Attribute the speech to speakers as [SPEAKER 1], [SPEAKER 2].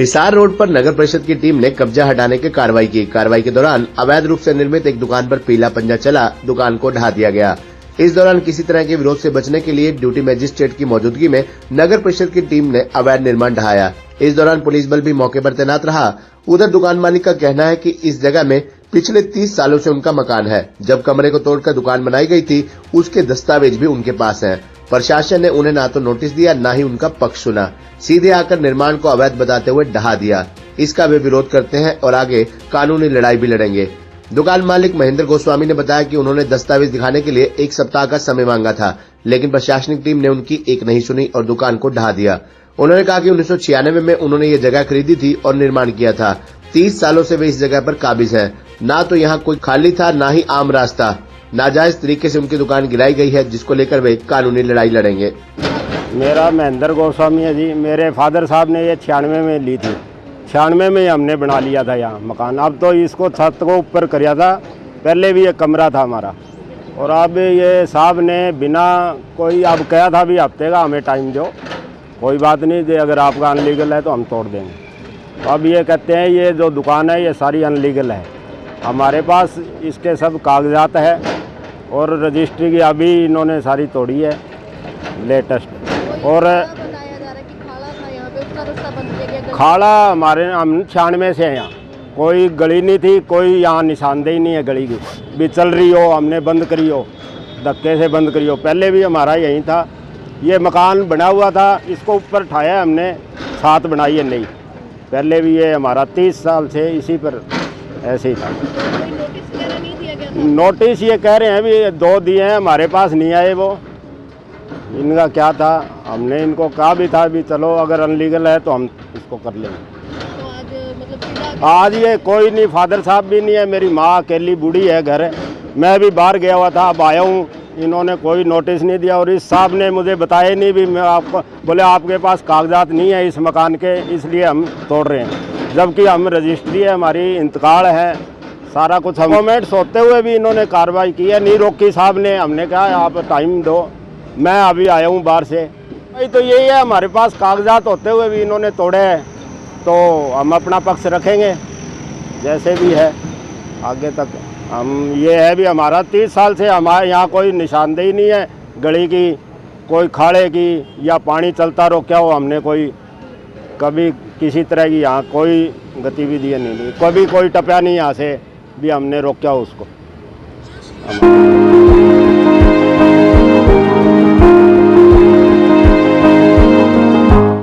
[SPEAKER 1] Hisar road पर नगर परिषद की टीम ने कब्जा हटाने की कार्रवाई की। कार्रवाई के दौरान अवैध रूप से निर्मित एक दुकान पर पीला पंजा चला, दुकान को ढहा दिया गया। इस दौरान किसी तरह के विरोध से बचने के लिए ड्यूटी मजिस्ट्रेट की मौजूदगी में नगर परिषद की टीम ने अवैध निर्माण ढहाया। इस दौरान पुलिस बल भी मौके पर तैनात रहा। उधर दुकान मालिक का कहना है कि इस जगह में पिछले 30 सालों से उनका मकान है। जब कमरे को तोड़कर दुकान बनाई गई थी, उसके दस्तावेज भी उनके पास हैं। प्रशासन ने उन्हें ना तो नोटिस दिया, ना ही उनका पक्ष सुना। सीधे आकर निर्माण को अवैध बताते हुए ढहा दिया। इसका वे विरोध करते हैं और आगे कानूनी लड़ाई भी लड़ेंगे। दुकान मालिक महेंद्र गोस्वामी ने बताया कि उन्होंने दस्तावेज दिखाने के लिए 1 सप्ताह का समय मांगा था, लेकिन प्रशासनिक टीम ने उनकी एक नहीं सुनी और दुकान को ढहा दिया। उन्होंने कहा कि 1996 में उन्होंने ये जगह खरीदी थी और निर्माण किया था। 30 सालों से वे इस जगह पर काबिज हैं। ना तो यहाँ कोई खाली था, ना ही आम रास्ता। नाजायज तरीके से उनकी दुकान गिराई गई है, जिसको लेकर वे कानूनी लड़ाई लड़ेंगे।
[SPEAKER 2] मेरा महेंद्र गोस्वामी है जी। मेरे फादर साहब ने ये 96 में ली थी। 96 में हमने बना लिया था यहाँ मकान। अब तो इसको छत को ऊपर किया था, पहले भी एक कमरा था हमारा। और अब ये साहब ने बिना कोई, अब कहा था भी हफ्ते का हमें टाइम दो, कोई बात नहीं, अगर आपका अनलीगल है तो हम तोड़ देंगे। तो अब ये कहते हैं ये जो दुकान है ये सारी अनलीगल है। हमारे पास इसके सब कागजात है और रजिस्ट्री की अभी इन्होंने सारी तोड़ी है लेटेस्ट। और खाड़ा हमारे हम 96 से हैं यहाँ, कोई गली नहीं थी, कोई यहाँ निशानदेही नहीं है गली की भी चल रही हो, हमने बंद करी हो, धक्के से बंद करी हो। पहले भी हमारा यहीं था, ये मकान बना हुआ था, इसको ऊपर ठाया हमने, छत बनाई है नहीं। पहले भी ये हमारा 30 साल से इसी पर ऐसे ही था। नोटिस ये कह रहे हैं भी 2 दिए हैं, हमारे पास नहीं आए वो। इनका क्या था, हमने इनको कहा भी था भी चलो अगर अनलीगल है तो हम इसको कर लेंगे।
[SPEAKER 3] तो आज मतलब
[SPEAKER 2] आज ये कोई नहीं, फादर साहब भी नहीं है, मेरी माँ अकेली बूढ़ी है घर। मैं भी बाहर गया हुआ था, अब आया हूँ, इन्होंने कोई नोटिस नहीं दिया। और इस साहब ने मुझे बताया नहीं भी, मैं आपको बोले आपके पास कागजात नहीं है इस मकान के, इसलिए हम तोड़ रहे हैं। जबकि हम रजिस्ट्री है हमारी, इंतकाल है, सारा कुछ। हम गवर्नमेंट होते हुए भी इन्होंने कार्रवाई की है, नहीं रोकी साहब ने। हमने कहा आप टाइम दो, मैं अभी आया हूँ बाहर से। तो यही है, हमारे पास कागजात होते हुए भी इन्होंने तोड़े हैं, तो हम अपना पक्ष रखेंगे जैसे भी है आगे तक। हम ये है भी हमारा 30 साल से हमारे यहाँ कोई निशानदेही नहीं है गली की, कोई खाड़े की या पानी चलता रोका हो, हमने कोई कभी किसी तरह की यहाँ कोई गतिविधि नहीं दी, कभी कोई टपया नहीं यहाँ से भी हमने रोका हो उसको।